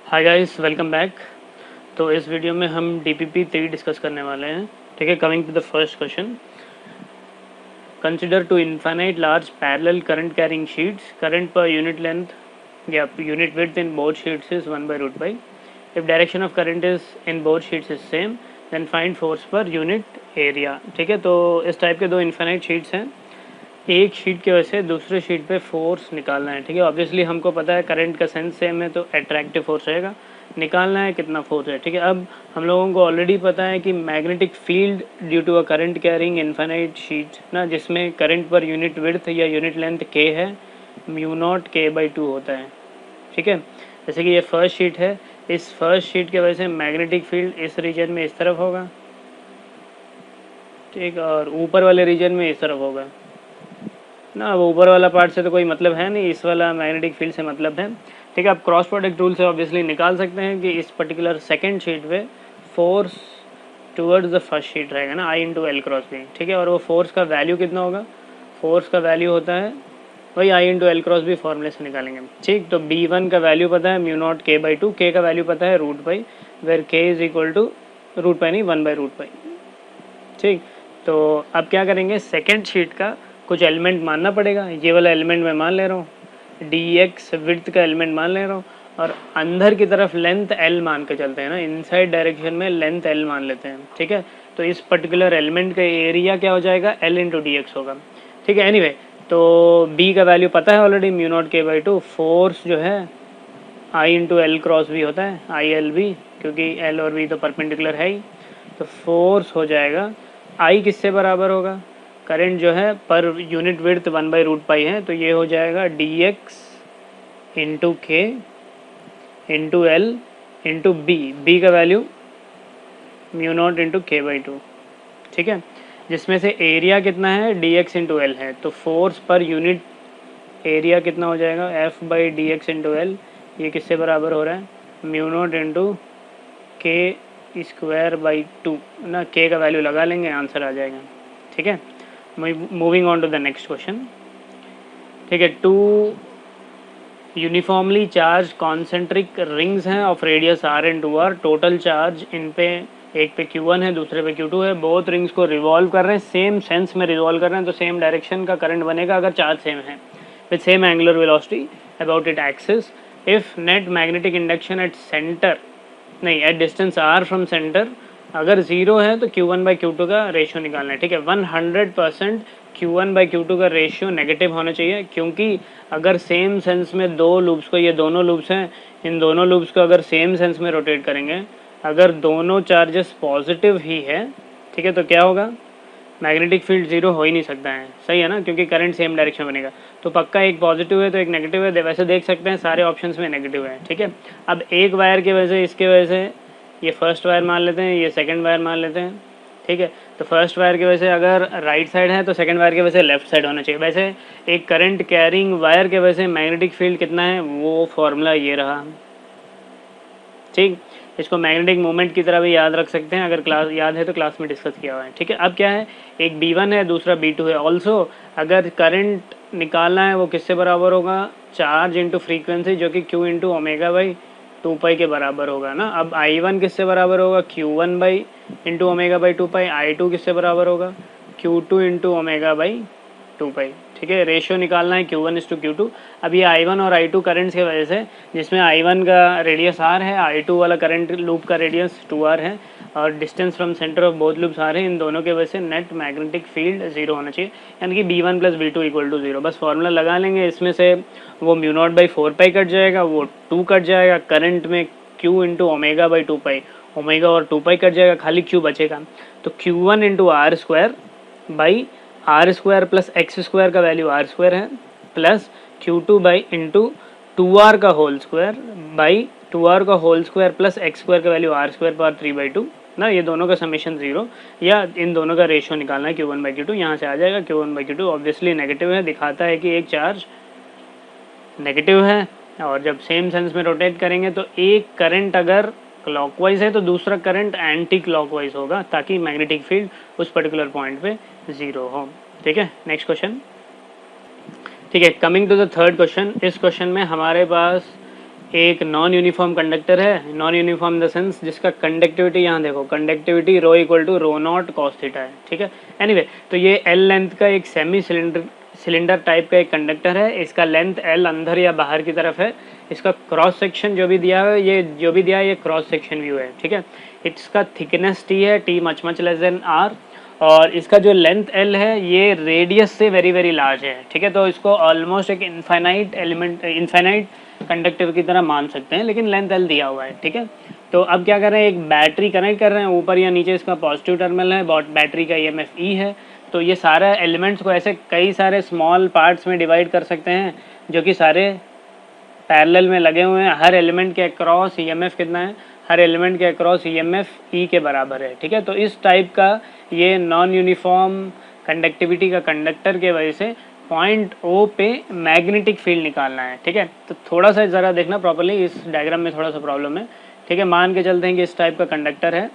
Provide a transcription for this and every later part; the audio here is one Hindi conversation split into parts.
Hi guys, welcome back. तो इस वीडियो में हम DPP-3 डिस्कस करने वाले हैं। ठीक है, coming to the first question. Consider two infinite large parallel current carrying sheets, current पर यूनिट लेंथ या unit width in both sheets is 1/√pi। If direction of current is in both sheets is same then find force per unit area. ठीक है, तो इस टाइप के दो इनफाइनाइट शीट्स हैं। एक शीट की वजह से दूसरे शीट पे फोर्स निकालना है। ठीक है, ऑब्वियसली हमको पता है करंट का सेंस सेम है तो अट्रैक्टिव फोर्स रहेगा, निकालना है कितना फोर्स है। ठीक है, अब हम लोगों को ऑलरेडी पता है कि magnetic field due to a current carrying infinite sheet ना, जिसमें करंट पर यूनिट विड्थ या यूनिट लेंथ k है, μ0k/2 होता है। ठीक है, जैसे कि ये फर्स्ट शीट है, इस फर्स्ट शीट की वजह से मैग्नेटिक फील्ड इस रीजन में इस तरफ होगा, ठीक, और ऊपर वाले रीजन में इस तरफ होगा ना। अब ऊपर वाला पार्ट से तो कोई मतलब है नहीं, इस वाला मैग्नेटिक फील्ड से मतलब है। ठीक है, आप क्रॉस प्रोडक्ट रूल से ऑब्वियसली निकाल सकते हैं कि इस पर्टिकुलर सेकंड शीट पे force towards the first sheet रहेगा ना, I into L cross B. ठीक है, और वो फोर्स का वैल्यू कितना होगा? फोर्स का वैल्यू होता है वही I into L cross B, फॉर्मूले से निकालेंगे। ठीक, तो B1 का वैल्यू पता है μ0k/2, k का वैल्यू पता है √pi, where k is equal to √pi नहीं 1/√pi। ठीक, तो अब क्या करेंगे, सेकेंड शीट का कुछ एलिमेंट मानना पड़ेगा। ये वाला एलिमेंट मैं मान ले रहा हूँ, dx विड्थ का एलिमेंट मान ले रहा हूँ, और अंदर की तरफ लेंथ l मान के चलते हैं ना, इनसाइड डायरेक्शन में लेंथ l मान लेते हैं। ठीक है, तो इस पर्टिकुलर एलिमेंट का एरिया क्या हो जाएगा? l इंटू डी एक्स होगा। ठीक है, एनीवे, तो b का वैल्यू पता है ऑलरेडी, μ0k/2। फोर्स जो है I into L cross B होता है, ILB, क्योंकि l और b तो परपेंडिकुलर है ही। तो फोर्स हो जाएगा, I किससे बराबर होगा? करंट जो है पर यूनिट विड्थ 1/√pi है, तो ये हो जाएगा dx into K into L into B. B का वैल्यू μ0 इंटू k/2। ठीक है, जिसमें से एरिया कितना है? dx इंटू एल है, तो फोर्स पर यूनिट एरिया कितना हो जाएगा? F/dx into L. ये किससे बराबर हो रहा है? μ0 इंटू k²/2 ना, k का वैल्यू लगा लेंगे, आंसर आ जाएगा। ठीक है, moving on to the next question. ठीक है, two uniformly charged concentric rings हैं of radius r and 2r। Total charge in पे, एक पे Q1 है, दूसरे पे Q2 है। बोथ रिंग्स को रिवॉल्व कर रहे हैं, सेम सेंस में रिवॉल्व कर रहे हैं, तो सेम डायरेक्शन का करंट बनेगा अगर चार्ज सेम है, with same angular velocity about it axis. If net magnetic induction at centre, नहीं, at distance r from centre अगर 0 है तो Q1/Q2 का रेशियो निकालना है। ठीक है, 100% Q1/Q2 का रेशियो नेगेटिव होना चाहिए, क्योंकि अगर सेम सेंस में दो लूप्स को, ये दोनों लूप्स हैं, इन दोनों लूप्स को अगर सेम सेंस में रोटेट करेंगे, अगर दोनों चार्जेस पॉजिटिव ही है, ठीक है, तो क्या होगा? मैग्नेटिक फील्ड 0 हो ही नहीं सकता है, सही है ना, क्योंकि करंट सेम डायरेक्शन बनेगा। तो पक्का एक पॉजिटिव है तो एक नेगेटिव है, वैसे देख सकते हैं सारे ऑप्शंस में नेगेटिव है। ठीक है, अब एक वायर की वजह से, इसके वजह से, ये फर्स्ट वायर मान लेते हैं, ये सेकंड वायर मान लेते हैं। ठीक है, तो फर्स्ट वायर की वजह से अगर राइट साइड है तो सेकंड वायर की वजह से लेफ्ट साइड होना चाहिए। वैसे एक करंट कैरिंग वायर की वजह से मैग्नेटिक फील्ड कितना है, वो फॉर्मूला ये रहा। ठीक, इसको मैग्नेटिक मोमेंट की तरह भी याद रख सकते हैं, अगर क्लास याद है तो क्लास में डिस्कस किया हुआ है। ठीक है, अब क्या है, एक B1 है, दूसरा B2 है। ऑल्सो अगर करंट निकालना है वो किससे बराबर होगा? चार्ज इंटू फ्रीक्वेंसी, जो कि Q इंटू ω/2π के बराबर होगा ना। अब I1 किससे बराबर होगा? Q1 into ω/2π। I2 किससे बराबर होगा? Q2 into ω/2π। ठीक है, रेशियो निकालना है Q1:Q2। अब ये I1 और I2 करंट्स की वजह से, जिसमें I1 का रेडियस R है, I2 वाला करंट लूप का रेडियस 2R है, और distance from centre of both loops R है, इन दोनों के वजह से नेट मैग्नेटिक फील्ड 0 होना चाहिए, यानी कि B1 + B2 = 0। बस फॉर्मूला लगा लेंगे, इसमें से वो μ0/4π कट जाएगा, वो 2 कट जाएगा, करंट में Q इंटू ω/2π, ओमेगा और 2π कट जाएगा, खाली Q बचेगा। तो Q1 into R² plus x² का वैल्यू R² है, प्लस Q2 इंटू 2R का होल स्क्वायर बाई 2R का होल स्क्वायर प्लस x² का वैल्यू R² पावर 3/2 ना, ये दोनों का समेशन 0, या इन दोनों का रेशियो निकालना है Q1/Q2। यहाँ से आ जाएगा Q1/Q2 ऑब्वियसली नेगेटिव है, दिखाता है कि एक चार्ज नेगेटिव है, और जब सेम सेंस में रोटेट करेंगे तो एक करंट अगर क्लॉकवाइज है तो दूसरा करंट एंटी क्लॉकवाइज होगा, ताकि मैग्नेटिक फील्ड उस पर्टिकुलर पॉइंट पे 0 हो। ठीक है, नेक्स्ट क्वेश्चन। ठीक है, coming to the third question. इस क्वेश्चन में हमारे पास एक नॉन यूनिफॉर्म कंडक्टर है, non uniform in the sense जिसका कंडक्टिविटी यहाँ देखो, conductivity rho equal to rho not cos theta है, ठीक है। एनीवे तो ये एल लेंथ का एक सेमी सिलेंडर टाइप का एक कंडक्टर है, इसका लेंथ एल अंदर या बाहर की तरफ है, इसका क्रॉस सेक्शन जो भी दिया है, ये जो भी दिया है ये क्रॉस सेक्शन व्यू है, ठीक है। इसका थिकनेस टी है, T much less than R, और इसका जो लेंथ एल है ये रेडियस से वेरी वेरी लार्ज है, ठीक है। तो इसको ऑलमोस्ट एक इनफाइनाइट एलिमेंट, इनफाइनाइट कंडक्टर की तरह मान सकते हैं, लेकिन लेंथ एल दिया हुआ है, ठीक है। तो अब क्या कर रहे हैं, एक बैटरी कनेक्ट कर रहे हैं, ऊपर या नीचे इसका पॉजिटिव टर्मिनल है, बैटरी का ईएमएफ ई है। तो ये सारे एलिमेंट्स को ऐसे कई सारे स्मॉल पार्ट्स में डिवाइड कर सकते हैं जो कि सारे पैरेलल में लगे हुए हैं। हर एलिमेंट के अक्रॉस ईएमएफ कितना है, हर एलिमेंट के अक्रॉस ईएमएफ ई के बराबर है, ठीक है। तो इस टाइप का ये नॉन यूनिफॉर्म कंडक्टिविटी का कंडक्टर के वजह से पॉइंट ओ पे मैग्नेटिक फील्ड निकालना है, ठीक है। तो थोड़ा सा ज़रा देखना प्रॉपर्ली, इस डायग्राम में थोड़ा सा प्रॉब्लम है, ठीक है। मान के चलते हैं कि इस टाइप का कंडक्टर है,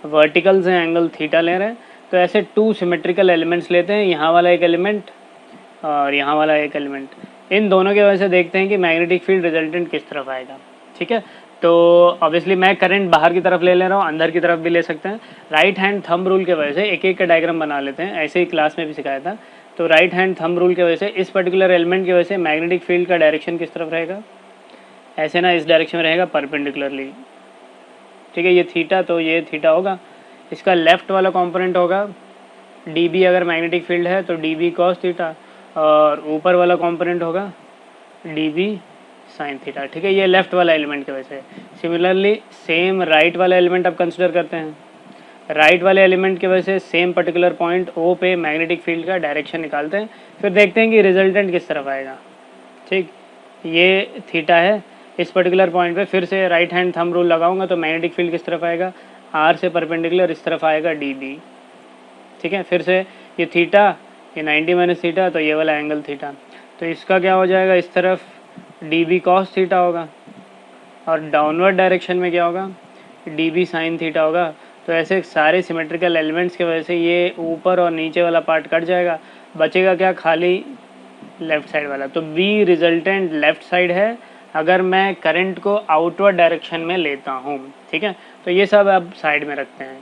वर्टिकल से एंगल थीटा ले रहे हैं, तो ऐसे टू सिमेट्रिकल एलिमेंट्स लेते हैं, यहाँ वाला एक एलिमेंट और यहाँ वाला एक एलिमेंट, इन दोनों के वजह से देखते हैं कि मैग्नेटिक फील्ड रिजल्टेंट किस तरफ आएगा, ठीक है। तो ऑब्वियसली मैं करंट बाहर की तरफ ले रहा हूँ, अंदर की तरफ भी ले सकते हैं। राइट हैंड थंब रूल के वजह से एक एक का डायग्राम बना लेते हैं, ऐसे ही क्लास में भी सिखाया था। तो राइट हैंड थंब रूल की वजह से इस पर्टिकुलर एलिमेंट की वजह से मैग्नेटिक फील्ड का डायरेक्शन किस तरफ रहेगा, ऐसे ना, इस डायरेक्शन में रहेगा परपेंडिकुलरली, ठीक है। ये थीटा, तो ये थीटा होगा, इसका लेफ्ट वाला कॉम्पोनेंट होगा डी बी, अगर मैग्नेटिक फील्ड है तो डी बी कॉस थीटा, और ऊपर वाला कॉम्पोनेंट होगा डी बी साइन थीटा, ठीक है। ये लेफ्ट वाला एलिमेंट की वजह से। सिमिलरली सेम राइट वाला एलिमेंट अब कंसिडर करते हैं, राइट वाले एलिमेंट की वजह से सेम पर्टिकुलर पॉइंट ओ पे मैग्नेटिक फील्ड का डायरेक्शन निकालते हैं, फिर देखते हैं कि रिजल्टेंट किस तरफ आएगा, ठीक। ये थीटा है, इस पर्टिकुलर पॉइंट पे फिर से राइट हैंड थंब रूल लगाऊंगा तो मैग्नेटिक फील्ड किस तरफ आएगा, आर से परपेंडिकुलर इस तरफ आएगा डी बी, ठीक है। फिर से ये थीटा, ये 90 माइनस थीटा, तो ये वाला एंगल थीटा, तो इसका क्या हो जाएगा, इस तरफ डी बी कॉस थीटा होगा, और डाउनवर्ड डायरेक्शन में क्या होगा, डी बी साइन थीटा होगा। तो ऐसे सारे सिमेट्रिकल एलिमेंट्स की वजह से ये ऊपर और नीचे वाला पार्ट कट जाएगा, बचेगा क्या, खाली लेफ्ट साइड वाला। तो बी रिजल्टेंट लेफ्ट साइड है अगर मैं करंट को आउटवर्ड डायरेक्शन में लेता हूँ, ठीक है। तो ये सब अब साइड में रखते हैं,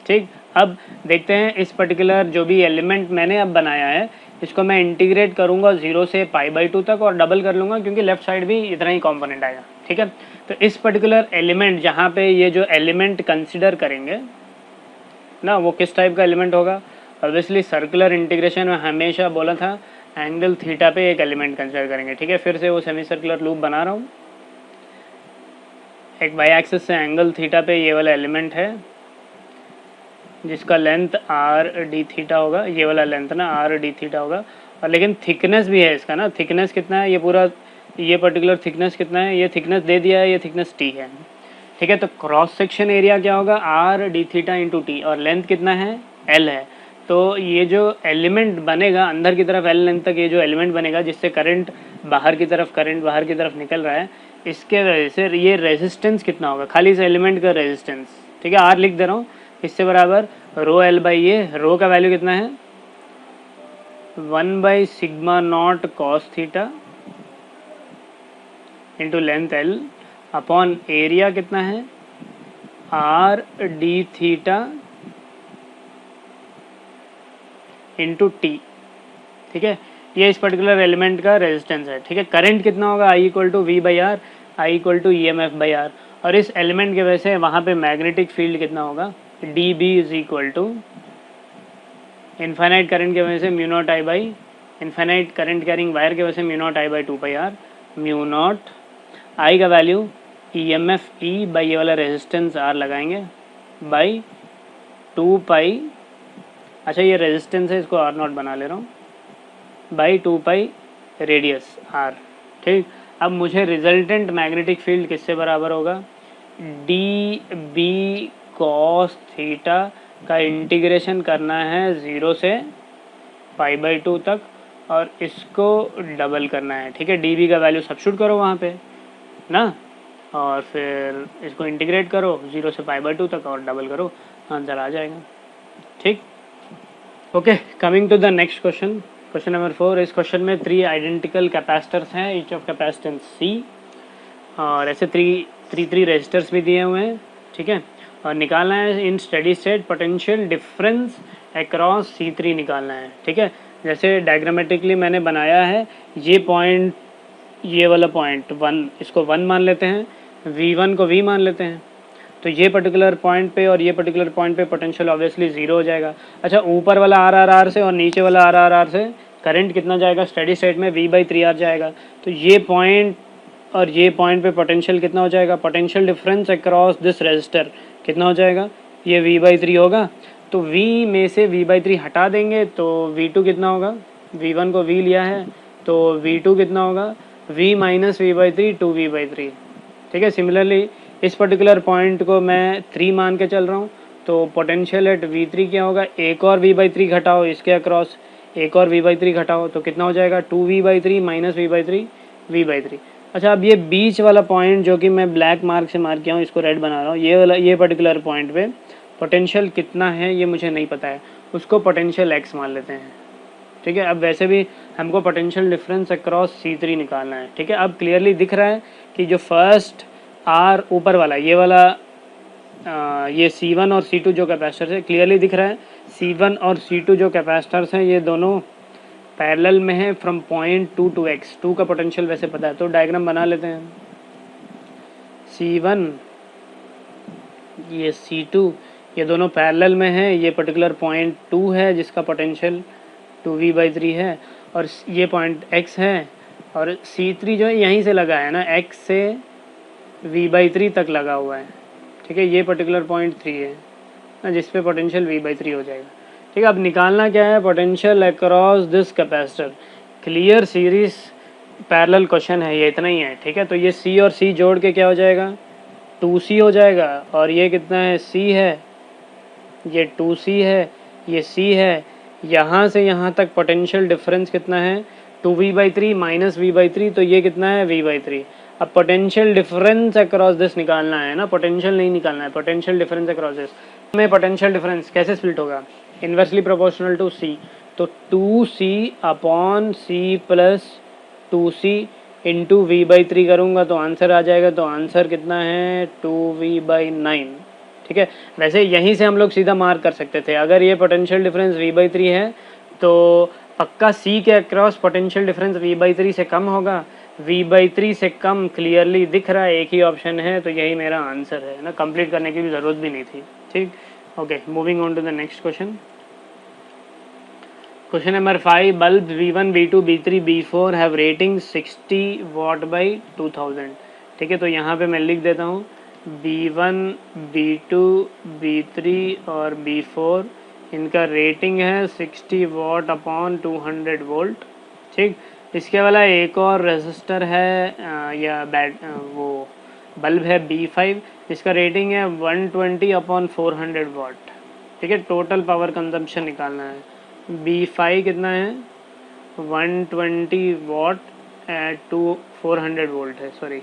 ठीक। अब देखते हैं इस पर्टिकुलर जो भी एलिमेंट मैंने अब बनाया है, इसको मैं इंटीग्रेट करूंगा 0 से π/2 तक और डबल कर लूँगा, क्योंकि लेफ्ट साइड भी इतना ही कंपोनेंट आएगा, ठीक है। तो इस पर्टिकुलर एलिमेंट, जहाँ पे ये जो एलिमेंट कंसिडर करेंगे ना, वो किस टाइप का एलिमेंट होगा। ऑब्वियसली सर्कुलर इंटीग्रेशन में हमेशा बोला था एंगल थीटा पे एक एलिमेंट कंसिडर करेंगे, ठीक है। फिर से वो सेमी सर्कुलर लूप बना रहा हूँ, एक वाई एक्सिस से एंगल थीटा पे ये वाला एलिमेंट है जिसका लेंथ आर डी थीटा होगा, ये वाला लेंथ ना आर डी थीटा होगा, और लेकिन थिकनेस भी है इसका ना, थिकनेस कितना है, ये पूरा ये पर्टिकुलर थिकनेस कितना है, ये थिकनेस दे दिया है, ये थिकनेस टी है, ठीक है। तो क्रॉस सेक्शन एरिया क्या होगा, are D theta into T, और लेंथ कितना है, एल है। तो ये जो एलिमेंट बनेगा अंदर की तरफ एल लेंथ तक, ये जो एलिमेंट बनेगा जिससे करंट बाहर की तरफ निकल रहा है, इसके वजह से ये रेजिस्टेंस कितना होगा, खाली इस एलिमेंट का रेजिस्टेंस, ठीक है। आर लिख दे रहा हूँ, इससे बराबर रो एल बाई ए, रो का वैल्यू कितना है 1/σ0 cos theta into length L upon area कितना है R D theta into T, ठीक है। ये इस पर्टिकुलर एलिमेंट का रेजिस्टेंस है, ठीक है। करंट कितना होगा, I equal to V by R, I equal to E M F by R, और इस एलिमेंट के वजह से वहाँ पे मैग्नेटिक फील्ड कितना होगा, D B is equal to infinite current की वजह से mu naught I by, infinite current carrying wire की वजह से mu naught I by 2 pi R, mu naught I का value E M F E by ये वाला रेजिस्टेंस आर लगाएंगे बाई 2 पाई, अच्छा ये रेजिस्टेंस है इसको आर नॉट बना ले रहा हूँ, बाई 2 पाई रेडियस आर, ठीक। अब मुझे रिजल्टेंट मैग्नेटिक फील्ड किससे बराबर होगा, डी बी कॉस थीटा का इंटीग्रेशन करना है 0 से π/2 तक और इसको डबल करना है, ठीक है। डी बी का वैल्यू सब्स्टिट्यूट करो वहाँ पे ना, और फिर इसको इंटीग्रेट करो 0 से π/2 तक और डबल करो, आंसर आ जाएगा, ठीक। Okay, coming to the next question, question number 4। इस क्वेश्चन में 3 आइडेंटिकल कैपेसिटर्स हैं, ईच ऑफ कैपेसिटेंस C, और ऐसे थ्री रेजिस्टर्स भी दिए हुए हैं, ठीक है। और निकालना है in steady state potential difference across C3 निकालना है, ठीक है। जैसे डायग्रामेटिकली मैंने बनाया है, ये पॉइंट, ये वाला पॉइंट 1, इसको 1 मान लेते हैं, V1 को V मान लेते हैं, तो ये पर्टिकुलर पॉइंट पे और ये पर्टिकुलर पॉइंट पे पोटेंशियल ऑब्वियसली ज़ीरो हो जाएगा। अच्छा, ऊपर वाला RRR से और नीचे वाला RRR से करंट कितना जाएगा स्टेडी स्टेट में, V/3R जाएगा। तो ये पॉइंट और ये पॉइंट पे पोटेंशियल कितना हो जाएगा, potential difference across this resistor कितना हो जाएगा, ये V/3 होगा। तो V में से V/3 हटा देंगे तो V2 कितना होगा, V1 को V लिया है तो V2 कितना होगा, V माइनस V/3 2V/3, ठीक है। सिमिलरली इस पर्टिकुलर पॉइंट को मैं 3 मान के चल रहा हूँ, तो पोटेंशियल एट V3 क्या होगा, एक और V/3 घटाओ इसके अक्रॉस, एक और V/3 घटाओ तो कितना हो जाएगा, 2V/3 माइनस V/3 V/3। अच्छा, अब ये बीच वाला पॉइंट जो कि मैं ब्लैक मार्क से मार्क किया हूँ, इसको रेड बना रहा हूँ, ये वाला, ये पर्टिकुलर पॉइंट पे पोटेंशियल कितना है ये मुझे नहीं पता है, उसको पोटेंशियल x मान लेते हैं, ठीक है। अब वैसे भी हमको पोटेंशियल डिफरेंस अक्रॉस C3 निकालना है, ठीक है। अब क्लियरली दिख रहा है कि जो फर्स्ट R ऊपर वाला ये वाला ये C1 और C2 जो कैपेसिटर्स है, क्लियरली दिख रहा है C1 और C2 जो कैपेसिटर्स हैं ये दोनों पैरेलल में है फ्रॉम पॉइंट 2 to x। 2 का पोटेंशियल वैसे पता है तो डायग्राम बना लेते हैं। C1 ये C2 ये दोनों पैरेलल में है, ये पर्टिकुलर पॉइंट 2 है जिसका पोटेंशियल 2V/3 है और ये पॉइंट x है, और C3 जो है यहीं से लगा है ना, x से V/3 तक लगा हुआ है, ठीक है। ये पर्टिकुलर पॉइंट 3 है ना जिस पे पोटेंशियल V/3 हो जाएगा, ठीक है। अब निकालना क्या है, potential across this capacitor. Clear series parallel question है, ये इतना ही है, ठीक है। तो ये C और C जोड़ के क्या हो जाएगा, 2C हो जाएगा, और ये कितना है, C है, ये 2C है, ये C है, यहाँ से यहाँ तक पोटेंशियल डिफरेंस कितना है, 2V/3 माइनस V/3, तो ये कितना है, V/3। अब पोटेंशियल डिफरेंस अक्रॉस दिस निकालना है ना, पोटेंशियल नहीं निकालना है, पोटेंशियल डिफरेंस अक्रॉस दिस में पोटेंशियल डिफरेंस कैसे स्प्लिट होगा, इन्वर्सली प्रोपोर्शनल टू C। तो 2C upon C plus 2C into V/3 करूँगा तो आंसर आ जाएगा, तो आंसर कितना है 2V/9, ठीक है। वैसे यहीं से हम लोग सीधा मार्क कर सकते थे, अगर ये पोटेंशियल डिफरेंस V/3 है तो पक्का C के अक्रॉस पोटेंशियल डिफरेंस V/3 से कम होगा, V/3 से कम क्लियरली दिख रहा है, एक ही ऑप्शन है, तो यही मेरा आंसर है ना, कंप्लीट करने की भी ज़रूरत भी नहीं थी, ठीक। Okay, moving on to the next question. Question number 5, bulb V1 V2 B3 B4 have rating 60 watt by 2000, ठीक है। तो यहाँ पे मैं लिख देता हूँ B1 B2 B3 और B4 इनका रेटिंग है 60 वाट अपॉन 200 वोल्ट, ठीक। इसके वाला एक और रेजिस्टर है या वो बल्ब है B5 जिसका रेटिंग है 120 अपॉन 400 वाट, ठीक है। टोटल पावर कंजम्पशन निकालना है, B5 कितना है 120 वाट एट 400 वोल्ट है, सॉरी,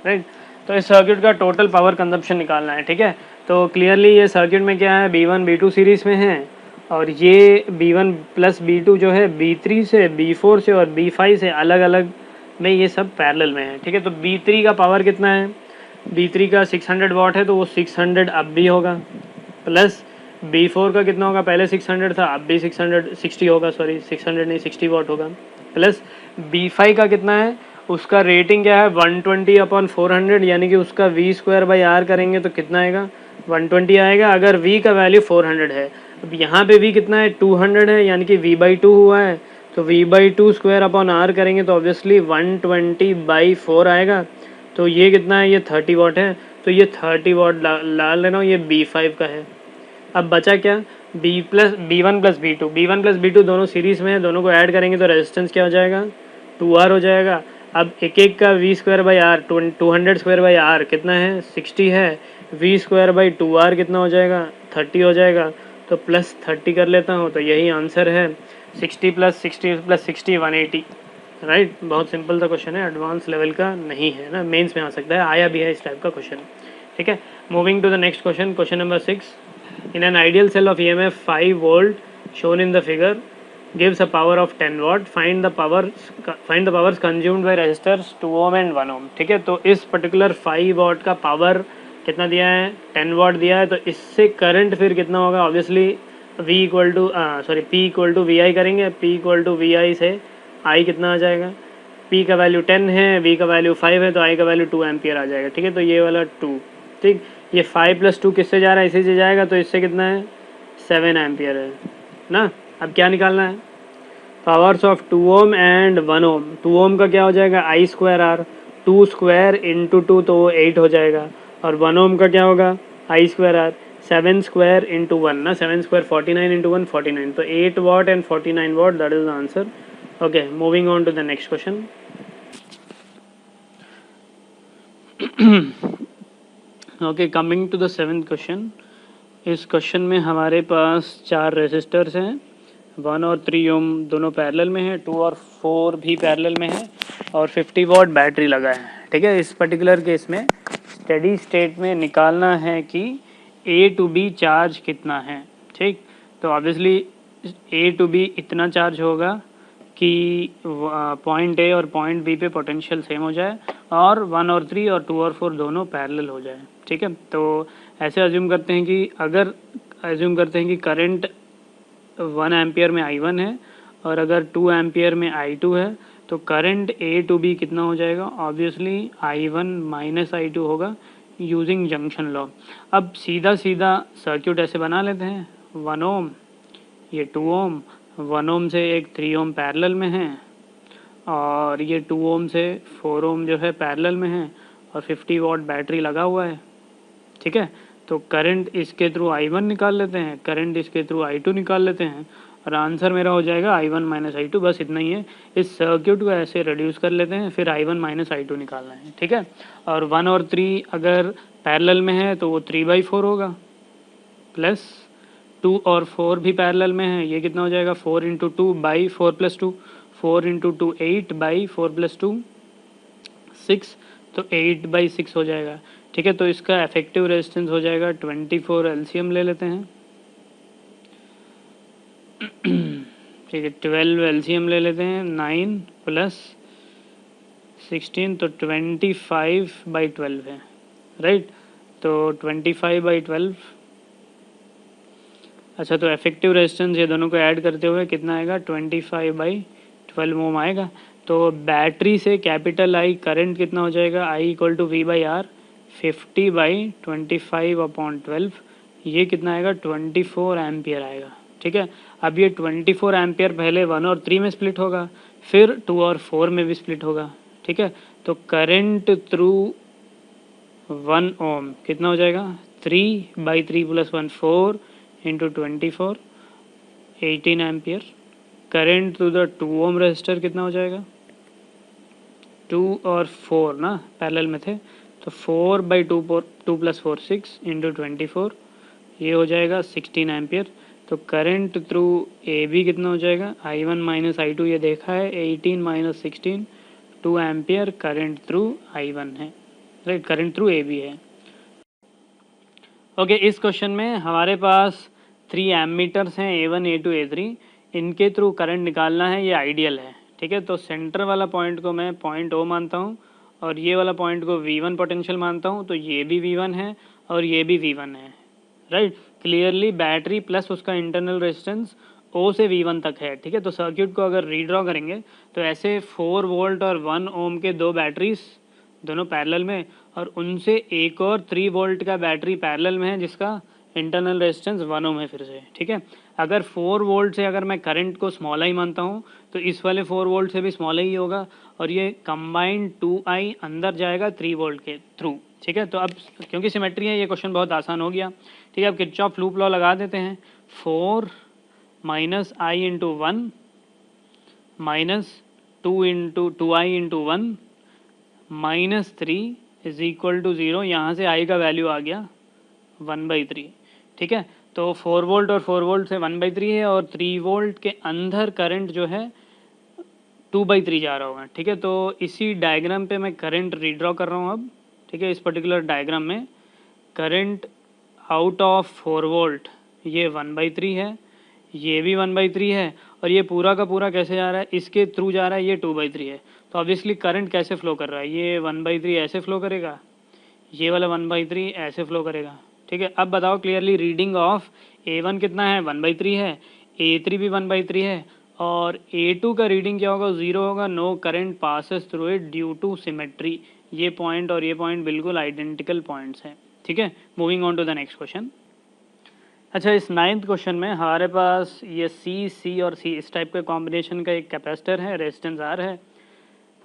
राइट। तो इस सर्किट का टोटल पावर कंजम्पशन निकालना है, ठीक है। तो क्लियरली ये सर्किट में क्या है, B1 B2 सीरीज़ में है, और ये B1 प्लस B2 जो है B3 से B4 से और B5 से अलग अलग में ये सब पैरेलल में है, ठीक है। तो B3 का पावर कितना है, B3 का 600 वाट है तो वो 600 अब भी होगा, प्लस B4 का कितना होगा, पहले 600 था अब भी 660 होगा, सॉरी 600 नहीं 60 वाट होगा, प्लस B5 का कितना है, उसका रेटिंग क्या है 120 अपॉन 400, यानी कि उसका V²/R करेंगे तो कितना आएगा 120 आएगा, अगर V का वैल्यू 400 है। अब यहाँ पे V कितना है 200 है, यानी कि V/2 हुआ है, तो V/2 स्क्वायर अपॉन R करेंगे तो ऑब्वियसली 120/4 आएगा, तो ये कितना है, ये 30 वाट है, तो ये 30 वाट डाल लेना, ये B5 का है। अब बचा क्या, B1 प्लस B2 दोनों सीरीज़ में है, दोनों को ऐड करेंगे तो रेजिस्टेंस क्या हो जाएगा 2R हो जाएगा। अब एक एक का V²/R 200² कितना है 60 है, V²/2R कितना हो जाएगा 30 हो जाएगा, तो प्लस 30 कर लेता हूँ, तो यही आंसर है 60 + 60 + 60 180, राइट। बहुत सिंपल सा क्वेश्चन है, एडवांस लेवल का नहीं है ना, मेंस में आ सकता है, आया भी है इस टाइप का क्वेश्चन, ठीक है। Moving to the next question, question number 6, in an ideal cell of EMF 5 volt shown in the figure, gives a power of 10 watt. Find the powers consumed by resistors 2 ohm and 1 ohm. ठीक है, तो इस पर्टिकुलर 5 वाट का पावर कितना दिया है, 10 वाट दिया है, तो इससे करंट फिर कितना होगा, obviously V equal to P equal to V I करेंगे, P equal to V I से I कितना आ जाएगा, P का वैल्यू 10 है, V का वैल्यू 5 है, तो I का वैल्यू 2 एम्पियर आ जाएगा। ठीक है, तो ये वाला 2, ठीक, ये 5 + 2 किससे जा रहा है, इसी से जाएगा, तो इससे कितना है 7 एम्पियर है ना। अब क्या निकालना है, पावर्स ऑफ 2 ओम एंड 1 ओम। 2 ओम का क्या हो जाएगा, I square R, 2 square into 2 तो वो 8 हो जाएगा, और 1 ओम का क्या होगा, I square R, 7 square into 1 ना, 7 स्क्वायर 49 इंटू 1 49, तो 8 watt and 49 watt, that is the answer. Okay, moving on to the next question. Okay, coming to the 7th क्वेश्चन। इस क्वेश्चन में हमारे पास 4 रेसिस्टर्स हैं, 1 और 3 ओम दोनों पैरेलल में है, 2 और 4 भी पैरेलल में है, और 50 वाट बैटरी लगा है। ठीक है, इस पर्टिकुलर केस में स्टेडी स्टेट में निकालना है कि A to B चार्ज कितना है। ठीक, तो ऑब्वियसली A to B इतना चार्ज होगा कि पॉइंट A और पॉइंट B पे पोटेंशियल सेम हो जाए, और 1 और 3 और 2 और 4 दोनों पैरेलल हो जाए। ठीक है, तो ऐसे अज्यूम करते हैं कि करंट 1 एम्पियर में I1 है, और अगर 2 एम्पियर में I2 है, तो करंट A to B कितना हो जाएगा, ऑब्वियसली I1 माइनस I2 होगा यूजिंग जंक्शन लॉ। अब सीधा सीधा सर्क्यूट ऐसे बना लेते हैं, 1 ओम, ये 2 ओम, 1 ओम से एक 3 ओम पैरेलल में है, और ये 2 ओम से 4 ओम जो है पैरेलल में है, और 50 वाट बैटरी लगा हुआ है। ठीक है, तो करंट इसके थ्रू I1 निकाल लेते हैं, करंट इसके थ्रू I2 निकाल लेते हैं, और आंसर मेरा हो जाएगा I1 माइनस I2, बस इतना ही है। इस सर्क्यूट को ऐसे रिड्यूस कर लेते हैं, फिर I1 माइनस I2 निकालना है। ठीक है, और 1 और 3 अगर पैरेलल में है तो वो 3/4 होगा, प्लस 2 और 4 भी पैरेलल में है, ये कितना हो जाएगा 4 इंटू 2/4 + 2, 4 इंटू 2 8/4 + 2 6, तो 8/6 हो जाएगा। ठीक है, तो इसका इफेक्टिव रेजिस्टेंस हो जाएगा 24, एलसीएम ले लेते हैं। ठीक है, 12 एलसीएम ले लेते हैं, 9 + 16, तो 25/12 है, राइट, तो 25/12। अच्छा, तो इफेक्टिव रेजिस्टेंस ये दोनों को ऐड करते हुए कितना आएगा, 25/12 ओम आएगा। तो बैटरी से कैपिटल I करंट कितना हो जाएगा, I = V/R, 50/25/12, ये कितना आएगा 24 एम्पियर आएगा। ठीक है, अब ये 24 एम्पियर पहले 1 और 3 में स्प्लिट होगा, फिर 2 और 4 में भी स्प्लिट होगा। ठीक है, तो करंट थ्रू 1 ओम कितना हो जाएगा, 3/3 + 1 4 into 24, 18 ampere. Current through the 2 ohm resistor कितना हो जाएगा, 2 और 4 ना पैरेलल में थे, तो 4/2 2 + 4 6 इंटू 24, ये हो जाएगा 16 एम्पियर। तो करंट थ्रू ए बी कितना हो जाएगा, I1 माइनस I2 ये देखा है, 18 - 16 2 एम्पियर करंट थ्रू I1 है, right, current through A B है। ओके, इस क्वेश्चन में हमारे पास 3 एमीटर्स हैं, A1 A2 A3, इनके थ्रू करंट निकालना है, ये आइडियल है। ठीक है, तो सेंटर वाला पॉइंट को मैं पॉइंट O मानता हूँ, और ये वाला पॉइंट को V1 पोटेंशियल मानता हूँ, तो ये भी V1 है और ये भी V1 है, राइट। क्लियरली बैटरी प्लस उसका इंटरनल रेजिस्टेंस O से V1 तक है। ठीक है, तो सर्क्यूट को अगर रीड्रॉ करेंगे तो ऐसे 4 वोल्ट और 1 ओम के 2 बैटरीज दोनों पैरेलल में, और उनसे एक और 3 वोल्ट का बैटरी पैरेलल में है जिसका इंटरनल रेजिस्टेंस 1 ओम है फिर से। ठीक है, अगर 4 वोल्ट से अगर मैं करंट को स्मॉल आई मानता हूँ, तो इस वाले 4 वोल्ट से भी स्मॉल आई होगा, और ये कंबाइंड 2I अंदर जाएगा 3 वोल्ट के थ्रू। ठीक है, तो अब क्योंकि सिमेट्री है, ये क्वेश्चन बहुत आसान हो गया। ठीक है, अब किरचॉफ लूप लॉ लगा देते हैं, 4 - I × 1 माइनस 2 इंटू 2I × 1 -3 = 0, यहाँ से I का वैल्यू आ गया 1/3। ठीक है, तो 4 वोल्ट और 4 वोल्ट से 1/3 है, और 3 वोल्ट के अंदर करंट जो है 2/3 जा रहा होगा। ठीक है, तो इसी डायग्राम पे मैं करंट रीड्रॉ कर रहा हूँ अब। ठीक है, इस पर्टिकुलर डायग्राम में करंट आउट ऑफ 4 वोल्ट ये 1/3 है, ये भी 1/3 है, और ये पूरा का पूरा कैसे जा रहा है, इसके थ्रू जा रहा है, ये 2/3 है, तो ऑब्वियसली करंट कैसे फ्लो कर रहा है, ये 1/3 ऐसे फ्लो करेगा, ये वाला 1/3 ऐसे फ्लो करेगा। ठीक है, अब बताओ क्लियरली, रीडिंग ऑफ A1 कितना है, 1/3 है, A3 भी 1/3 है, और A2 का रीडिंग क्या होगा, 0 होगा। No current passes through it due to symmetry. ये पॉइंट और ये पॉइंट बिल्कुल आइडेंटिकल पॉइंट्स हैं। ठीक है, moving on to the next question. अच्छा, इस 9th क्वेश्चन में हमारे पास ये सी और सी इस टाइप के कॉम्बिनेशन का एक कैपेसिटर है, रेजिस्टेंस आर है।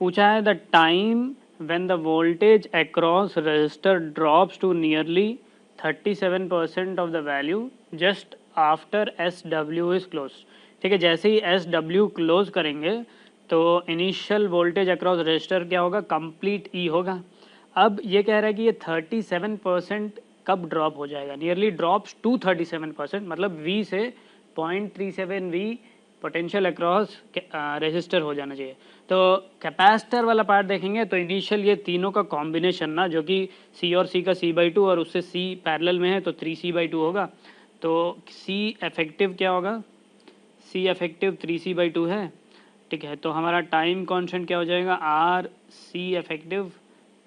पूछा है the time when the voltage across resistor drops to nearly 37% of the value just after SW is close. ठीक है, जैसे ही SW क्लोज करेंगे तो इनिशियल वोल्टेज अक्रॉस रजिस्टर क्या होगा, कंप्लीट ई होगा। अब ये कह रहा है कि ये 37% कब ड्रॉप हो जाएगा, नियरली ड्रॉप्स टू 37%, मतलब V से 0.37 V पोटेंशियल अक्रॉस रेजिस्टर हो जाना चाहिए। तो कैपेसिटर वाला पार्ट देखेंगे तो इनिशियल ये तीनों का कॉम्बिनेशन ना, जो कि C और C का C/2 और उससे C पैरेलल में है तो 3C/2 होगा। तो C इफेक्टिव क्या होगा, C इफेक्टिव 3C/2 है। ठीक है, तो हमारा टाइम कांस्टेंट क्या हो जाएगा, R C इफेक्टिव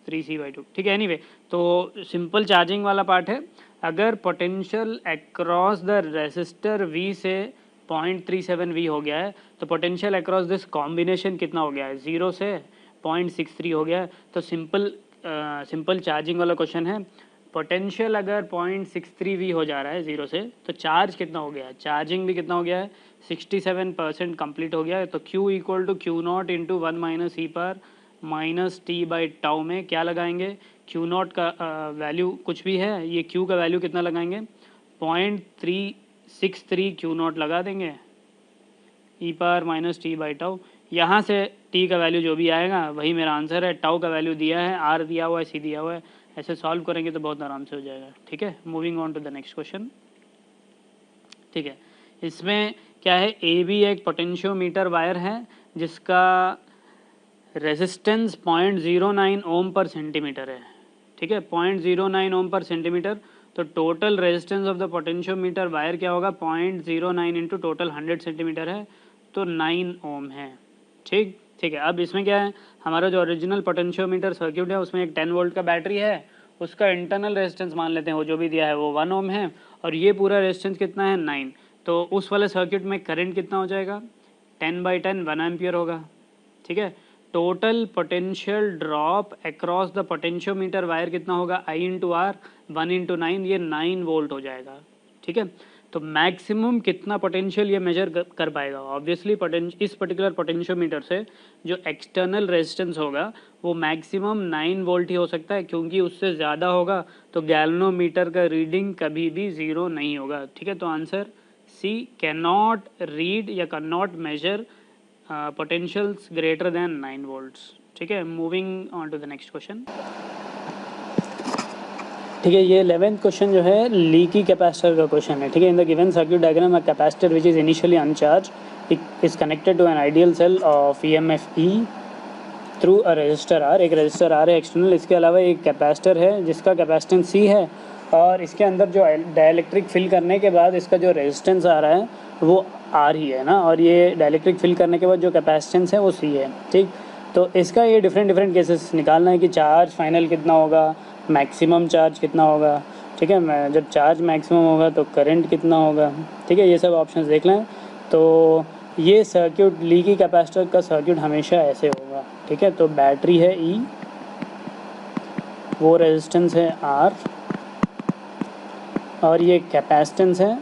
3C/2। ठीक है, एनीवे तो सिंपल चार्जिंग वाला पार्ट है। अगर potential across the resistor V से 0.37 V हो गया है तो पोटेंशियल अक्रॉस दिस कॉम्बिनेशन कितना हो गया है, 0 से 0.63 हो गया है। तो सिंपल चार्जिंग वाला क्वेश्चन है। पोटेंशियल अगर 0.63 V हो जा रहा है 0 से, तो चार्ज कितना हो गया है, चार्जिंग भी कितना हो गया है, 67% कंप्लीट हो गया है। तो Q equal to Q0 into 1 minus E पर माइनस टी बाई टाउ में क्या लगाएंगे, Q0 का वैल्यू कुछ भी है, ये Q का वैल्यू कितना लगाएंगे, 0.363 Q0 लगा देंगे, E power minus T by tau. यहाँ से टी का वैल्यू जो भी आएगा वही मेरा आंसर है। टाउ का वैल्यू दिया है, आर दिया हुआ है, सी दिया हुआ है, ऐसे सॉल्व करेंगे तो बहुत आराम से हो जाएगा। ठीक है, moving on to the next question. ठीक है, इसमें क्या है, ए बी एक पोटेंशियोमीटर वायर है जिसका रेजिस्टेंस 0.09 ओम पर सेंटीमीटर है। ठीक है, 0.09 ओम पर सेंटीमीटर। तो total resistance of the potentiometer wire क्या होगा, 0.09 इंटू टोटल 100 सेंटीमीटर है तो 9 ओम है। ठीक है, अब इसमें क्या है, हमारा जो ओरिजिनल पोटेंशियोमीटर सर्क्यूट है उसमें एक 10 वोल्ट का बैटरी है, उसका इंटरनल रेजिस्टेंस मान लेते हैं वो जो भी दिया है वो 1 ओम है, और ये पूरा रेजिस्टेंस कितना है, 9। तो उस वाले सर्क्यूट में करंट कितना हो जाएगा, 10/10 1 एम्पियर होगा। ठीक है, total potential drop across the potentiometer wire कितना होगा, I इंटू आर 1 इंटू 9, ये 9 वोल्ट हो जाएगा। ठीक है, तो मैक्सिमम कितना पोटेंशियल ये मेजर कर पाएगा, ऑब्वियसली इस पर्टिकुलर पोटेंशियोमीटर से जो एक्सटर्नल रेजिस्टेंस होगा वो मैक्सिमम 9 वोल्ट ही हो सकता है, क्योंकि उससे ज़्यादा होगा तो गैल्वेनोमीटर का रीडिंग कभी भी 0 नहीं होगा। ठीक है, तो answer C, can not read या can not measure potentials greater than 9 volts. ठीक है, moving on to the next question. ठीक है, ये 11th क्वेश्चन जो है लीकी कैपेसिटर का क्वेश्चन है। ठीक है, in the given circuit diagram a capacitor which is initially uncharged is connected to an ideal cell of EMF E through a resistor R. एक रजिस्टर आर है एक्सटर्नल, इसके अलावा एक कैपेसिटर है जिसका कैपेसिटेंस C है, और इसके अंदर जो डाइलेक्ट्रिक फिल करने के बाद इसका जो रेजिस्टेंस आ रहा है वो R ही है ना, और ये डाइलेक्ट्रिक फिल करने के बाद जो कैपेसिटेंस है वो C है। ठीक, तो इसका ये डिफरेंट केसेस निकालना है कि चार्ज फाइनल कितना होगा, मैक्सिमम चार्ज कितना होगा। ठीक है, जब चार्ज मैक्सिमम होगा तो करंट कितना होगा। ठीक है, ये सब ऑप्शंस देख लें। तो ये सर्क्यूट लीकी कैपेसिटर का सर्क्यूट हमेशा ऐसे होगा। ठीक है, तो बैटरी है E, वो रेजिस्टेंस है R, और ये कैपेसिटेंस है,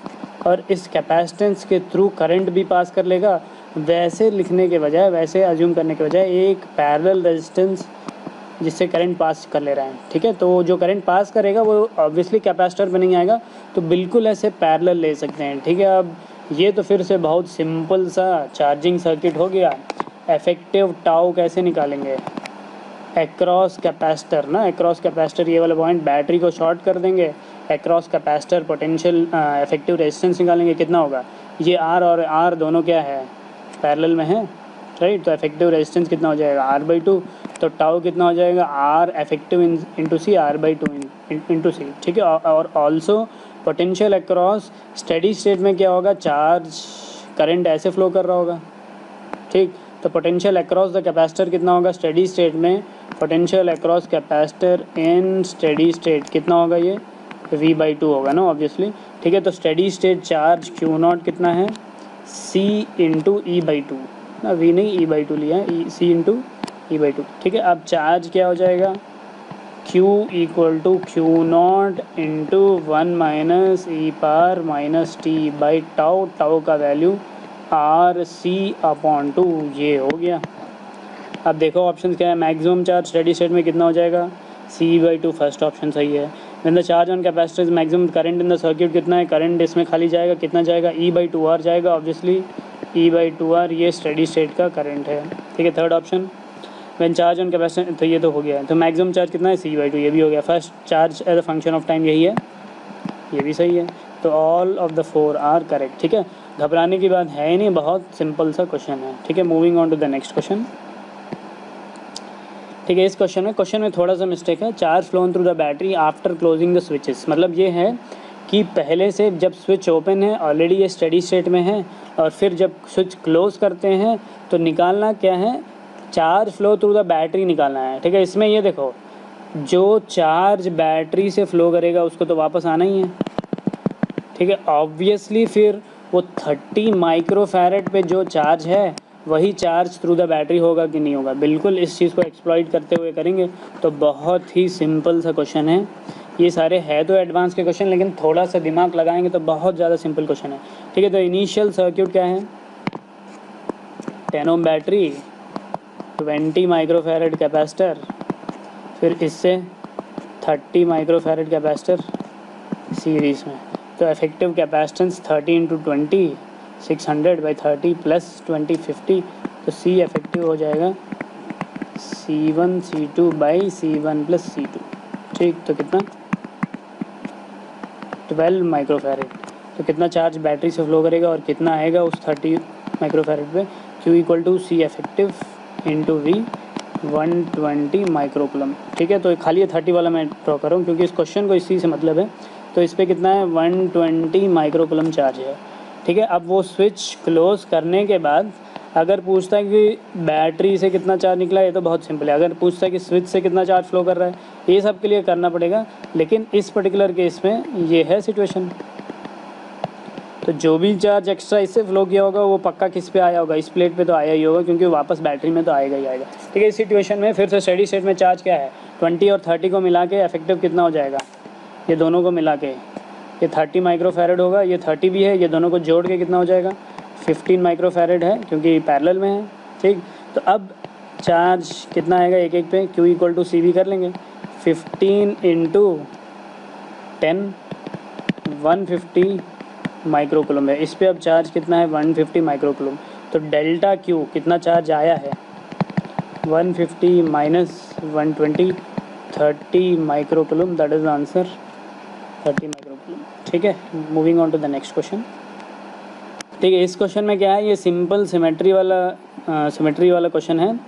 और इस कैपेसिटेंस के थ्रू करंट भी पास कर लेगा। वैसे लिखने के बजाय, वैसे अज्यूम करने के बजाय एक पैरेलल रेजिस्टेंस जिससे करंट पास कर ले रहा है। ठीक है, तो जो करंट पास करेगा वो ऑब्वियसली कैपेसिटर पे नहीं आएगा, तो बिल्कुल ऐसे पैरेलल ले सकते हैं। ठीक है, अब ये तो फिर से बहुत सिंपल सा चार्जिंग सर्किट हो गया। इफेक्टिव टाउ कैसे निकालेंगे, एक्रॉस कैपेसिटर ना, एक्रॉस कैपेसिटर ये वाला पॉइंट बैटरी को शॉर्ट कर देंगे, across capacitor potential effective resistance निकालेंगे, कितना होगा, ये R और R दोनों क्या है, पैरेलल में है, राइट। तो इफेक्टिव रेजिस्टेंस कितना हो जाएगा, R/2, तो टाउ कितना हो जाएगा, R effective into C, R/2 into C। ठीक है, और also potential across steady state में क्या होगा, चार्ज करंट ऐसे फ्लो कर रहा होगा, ठीक। तो पोटेंशियल अक्रॉस द कैपेसिटर कितना होगा स्टेडी स्टेट में, पोटेंशियल अक्रॉस कैपेसिटर इन स्टेडी स्टेट कितना होगा, ये V/2 होगा ना ऑब्वियसली, ठीक है। तो स्टेडी स्टेट चार्ज Q0 कितना है, C इंटू E/2 ना, V नहीं E/2 लिया है, C इंटू E/2, ठीक है। अब चार्ज क्या हो जाएगा, Q equal to Q0 into 1 minus e power minus T by tau, tau का वैल्यू RC/2, ये हो गया। अब देखो ऑप्शन क्या है, मैक्सिमम चार्ज स्टेडी स्टेट में कितना हो जाएगा, C/2, फर्स्ट ऑप्शन सही है। When the charge on capacitor is maximum current in the circuit कितना है, करंट इसमें खाली जाएगा, कितना जाएगा, E/2R जाएगा ऑब्वियसली, E/2R ये स्टेडी स्टेट का करंट है, ठीक है। Third option when charge on capacitor, तो ये तो हो गया है। तो मैक्सिमम चार्ज कितना है, C/2, ये भी हो गया। First charge as a function of time, यही है, ये भी सही है। तो all of the 4 are correct, ठीक है। घबराने की बात है ही नहीं, बहुत सिंपल सा क्वेश्चन है, ठीक है। Moving on to the next question, ठीक है। इस क्वेश्चन में थोड़ा सा मिस्टेक है, charge flown through the battery after closing the switches, मतलब ये है कि पहले से जब स्विच ओपन है ऑलरेडी ये स्टेडी स्टेट में है, और फिर जब स्विच क्लोज करते हैं तो निकालना क्या है, charge flow through the battery निकालना है, ठीक है। इसमें ये देखो, जो चार्ज बैटरी से फ्लो करेगा उसको तो वापस आना ही है, ठीक है। ऑब्वियसली फिर वो 30 माइक्रोफैरेड पे जो चार्ज है वही चार्ज थ्रू द बैटरी होगा कि नहीं होगा, बिल्कुल इस चीज़ को एक्सप्लॉइट करते हुए करेंगे। तो बहुत ही सिंपल सा क्वेश्चन है, ये सारे है तो एडवांस के क्वेश्चन, लेकिन थोड़ा सा दिमाग लगाएंगे तो बहुत ज़्यादा सिंपल क्वेश्चन है, ठीक है। तो इनिशियल सर्क्यूट क्या है, 10 ओम बैटरी, 20 माइक्रोफैरेड कैपेसिटर, फिर इससे 30 माइक्रोफैरेड कैपेसिटर सीरीज़ में। तो effective capacitance 30 into 20 600 by 30 plus 20 50, तो C इफेक्टिव हो जाएगा C1 C2 by C1 plus C2, ठीक। तो कितना 12 माइक्रोफैरेड। तो कितना चार्ज बैटरी से फ्लो करेगा और कितना आएगा उस 30 माइक्रोफैरेड पे, Q equal to C effective into V 120 microcoulomb, ठीक है। तो खाली ये 30 वाला मैं ड्रॉ कर रहा हूँ क्योंकि इस क्वेश्चन को इसी से मतलब है। तो इस पर कितना है, 120 माइक्रोकुलम चार्ज है, ठीक है। अब वो स्विच क्लोज करने के बाद अगर पूछता है कि बैटरी से कितना चार्ज निकला, ये तो बहुत सिंपल है। अगर पूछता है कि स्विच से कितना चार्ज फ्लो कर रहा है, ये सब के लिए करना पड़ेगा, लेकिन इस पर्टिकुलर केस में ये है सिचुएशन। तो जो भी चार्ज एक्स्ट्रा इससे फ्लो किया होगा वो पक्का किस पे आया होगा, इस प्लेट पे तो आया ही होगा, क्योंकि वापस बैटरी में तो आएगा ही आएगा, ठीक है। इस सिचुएशन में फिर से स्टेडी स्टेट में चार्ज क्या है, 20 और 30 को मिला के इफेक्टिव कितना हो जाएगा, ये दोनों को मिला के ये 30 माइक्रोफैरेड होगा, ये 30 भी है, ये दोनों को जोड़ के कितना हो जाएगा, 15 माइक्रोफैरेड है क्योंकि पैरेलल में है, ठीक। तो अब चार्ज कितना आएगा एक एक पे, Q इक्वल टू C भी कर लेंगे, 15 इंटू 10 150 माइक्रोकुलम है। इस पे अब चार्ज कितना है, 150 माइक्रोकुलम। तो डेल्टा Q कितना चार्ज आया है, 150 minus 120 30 microcoulomb, that is the answer 30 microcoulomb, ठीक है। Moving on to the next question, ठीक है। इस क्वेश्चन में क्या है, ये सिंपल सिमेट्री वाला क्वेश्चन है,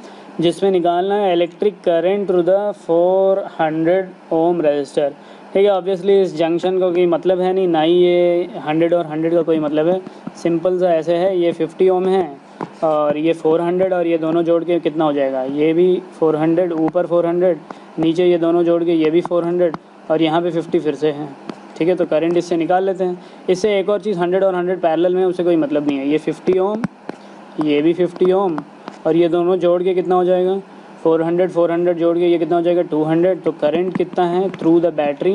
जिसमें निकालना है electric current through the 400 ohm resistor, ठीक है। ऑब्वियसली इस जंक्शन का कोई मतलब है नहीं, ना ही ये 100 और 100 का कोई मतलब है, सिंपल सा ऐसे है, ये 50 ओम है और ये 400, और ये दोनों जोड़ के कितना हो जाएगा, ये भी 400, ऊपर 400, नीचे ये दोनों जोड़ के ये भी 400, और यहाँ पे 50 फिर से है, ठीक है। तो करंट इससे निकाल लेते हैं। इससे एक और चीज़ 100 और 100 पैरेलल में, उससे कोई मतलब नहीं है, ये 50 ओम, ये भी 50 ओम, और ये दोनों जोड़ के कितना हो जाएगा, 400 जोड़ के ये कितना हो जाएगा, 200। तो करंट कितना है through the battery,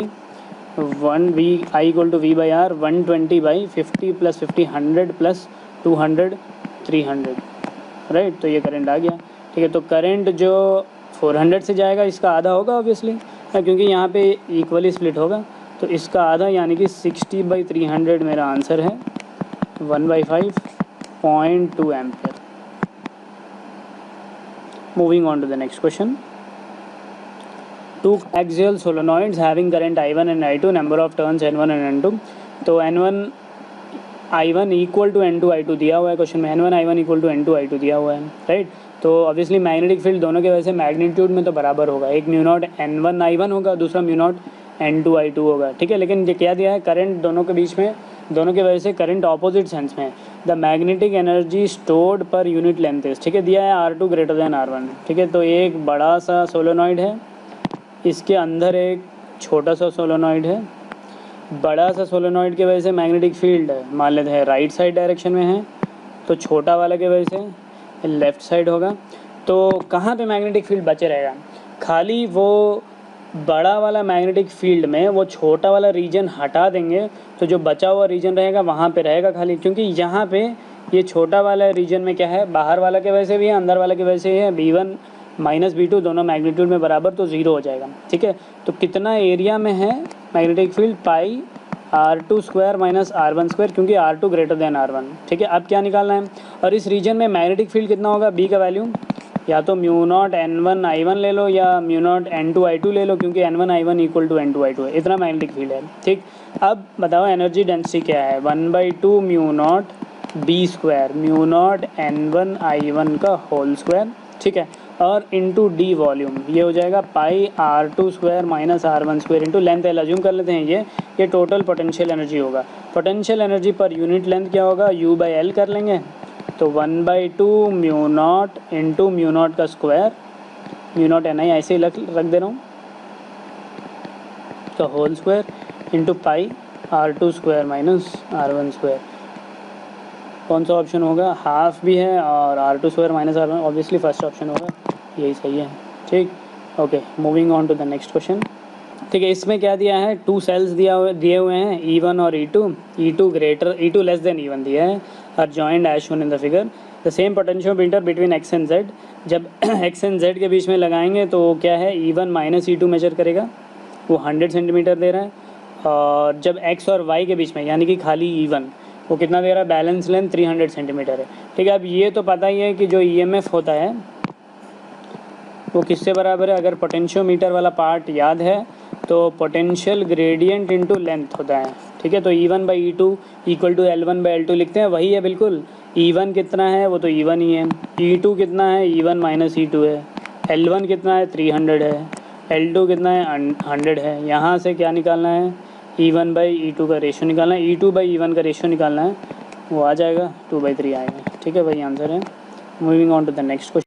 1 I equal to V/R 120 by 50 plus 50 100 plus 200 300, right. तो ये करंट आ गया, ठीक है। तो करंट जो 400 से जाएगा इसका आधा होगा ऑब्वियसली, क्योंकि यहाँ पे इक्वली स्प्लिट होगा, तो इसका आधा यानी कि 60/300 मेरा आंसर है, 1/5.2 ampere. Moving on to the next question, 2 axial solenoids having current I1 and I2, number of turns N1 and N2। तो N1 I1 equal to N2 I2 दिया हुआ है क्वेश्चन में, N1 I1 equal to N2 I2 दिया हुआ है, राइट। तो ऑब्वियसली मैग्नेटिक फील्ड दोनों के वजह से मैग्नीट्यूड में तो बराबर होगा, एक म्यू0 N1 I1 होगा, दूसरा म्यू0 N2 I2 होगा, ठीक है। लेकिन ये क्या दिया है, करंट दोनों के बीच में दोनों की वजह से करंट ऑपोजिट सेंस में है। द मैग्नेटिक एनर्जी स्टोर्ड पर यूनिट लेंथ इज, ठीक है, दिया है R2 ग्रेटर देन R1, ठीक है। तो एक बड़ा सा सोलेनॉइड है, इसके अंदर एक छोटा सा सोलेनॉइड है। बड़ा सा सोलेनॉइड की वजह से मैग्नेटिक फील्ड है, मान लेते हैं राइट साइड डायरेक्शन में है, तो छोटा वाला की वजह से लेफ़्ट साइड होगा। तो कहाँ पे मैग्नेटिक फील्ड बचे रहेगा? खाली वो बड़ा वाला मैग्नेटिक फील्ड में वो छोटा वाला रीजन हटा देंगे तो जो बचा हुआ रीजन रहेगा वहाँ पे रहेगा खाली, क्योंकि यहाँ पे ये छोटा वाला रीजन में क्या है, बाहर वाला के वजह से भी है, अंदर वाला की वजह से है, B1 माइनस B2 दोनों मैग्नीट्यूड में बराबर, तो ज़ीरो हो जाएगा, ठीक है। तो कितना एरिया में है मैग्नेटिक फील्ड? पाई R2 square minus R1 square, क्योंकि R2 ग्रेटर देन R1, ठीक है। अब क्या निकालना है? और इस रीजन में मैग्नेटिक फील्ड कितना होगा? B का वैल्यू या तो म्यू नॉट N1 I1 ले लो या म्यू नॉट N2 I2 ले लो, क्योंकि N1 I1 equal to N2 I2 है, इतना मैग्नेटिक फील्ड है, ठीक। अब बताओ एनर्जी डेंसिटी क्या है? 1/2 mu not B square, mu not N1 I1 का होल स्क्वायर, ठीक है, और इंटू डी वॉल्यूम, ये हो जाएगा pi R2 square minus R1 square into length L assume कर लेते हैं ये टोटल पोटेंशियल एनर्जी होगा। Potential energy per unit length क्या होगा? U/L कर लेंगे, तो 1/2 mu not into mu not का स्क्वायर, म्यू नॉट NI ऐसे ही रख दे रहा हूँ, तो whole square into pi R2 square minus R1 square. कौन सा ऑप्शन होगा? हाफ भी है और R2 square minus R1, obviously first option होगा, यही सही है, ठीक। Okay, moving on to the next question, ठीक है। इसमें क्या दिया है? 2 सेल्स दिए हुए हैं E1 और E2 लेस देन E1 दिया है, are joined as shown in the figure. The same potentiometer between X and Z, जब X एंड Z के बीच में लगाएंगे तो क्या है, E1 माइनस E2 मेजर करेगा, वो 100 सेंटीमीटर दे रहा है। और जब X और Y के बीच में, यानी कि खाली E1, वो कितना दे रहा है? बैलेंस लेंथ 300 सेंटीमीटर है, ठीक है। अब ये तो पता ही है कि जो EMF होता है वो किससे बराबर है? अगर पोटेंशियोमीटर वाला पार्ट याद है तो पोटेंशियल ग्रेडियंट इनटू लेंथ होता है, ठीक है। तो E1/E2 इक्वल टू L1/L2 लिखते हैं, वही है बिल्कुल। E1 कितना है? वो तो E1 ही है। E2 कितना है? E1 माइनस E2 है। L1 कितना है? 300 है। L2 कितना है? 100 है। यहाँ से क्या निकालना है? E1/E2 का रेशियो निकालना है, E2/E1 का रेशियो निकालना है, वो आ जाएगा 2/3 आएगा, ठीक है। वही आंसर है। Moving on to the next question.